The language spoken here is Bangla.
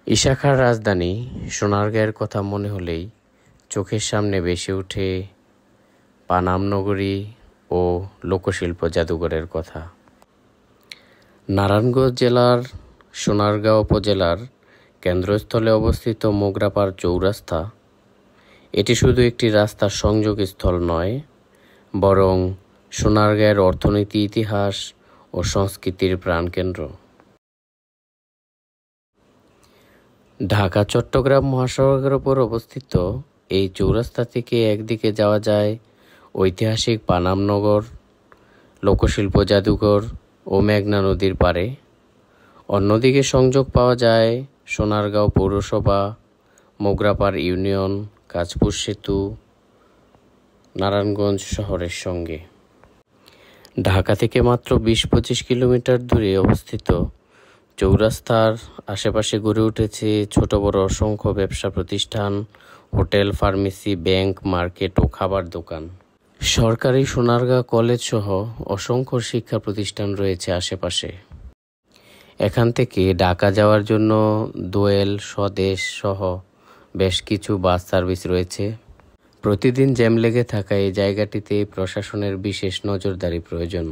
ইশাখার রাজধানী সোনারগাঁয়ের কথা মনে হলেই চোখের সামনে ভেসে ওঠে পানাম নগরী ও লোকশিল্প জাদুঘরের কথা। নারায়ণগঞ্জ জেলার সোনারগাঁও উপজেলার কেন্দ্রস্থলে অবস্থিত মোগরাপাড় চৌরাস্তা এটি শুধু একটি রাস্তার সংযোগস্থল নয়, বরং সোনারগাঁয়ের অর্থনীতি, ইতিহাস ও সংস্কৃতির প্রাণকেন্দ্র। ঢাকা-চট্টগ্রাম মহাসড়কের ওপর অবস্থিত এই চৌরাস্তা থেকে একদিকে যাওয়া যায় ঐতিহাসিক পানাম নগর, লোকশিল্প জাদুঘর ও মেঘনা নদীর পাড়ে, অন্যদিকে সংযোগ পাওয়া যায় সোনারগাঁও পৌরসভা, মোগরাপাড় ইউনিয়ন, কাঁচপুর সেতু, নারায়ণগঞ্জ শহরের সঙ্গে। ঢাকা থেকে মাত্র ২০-২৫ কিলোমিটার দূরে অবস্থিত চৌরাস্তার আশেপাশে গড়ে উঠেছে ছোট বড় অসংখ্য ব্যবসা প্রতিষ্ঠান, হোটেল, ফার্মেসি, ব্যাংক, মার্কেট ও খাবার দোকান। সরকারি সোনারগাঁ কলেজ সহ অসংখ্য শিক্ষা প্রতিষ্ঠান রয়েছে আশেপাশে। এখান থেকে ঢাকা যাওয়ার জন্য দোয়েল, স্বদেশ সহ বেশ কিছু বাস সার্ভিস রয়েছে। প্রতিদিন জ্যাম লেগে থাকা এই জায়গাটিতে প্রশাসনের বিশেষ নজরদারি প্রয়োজন।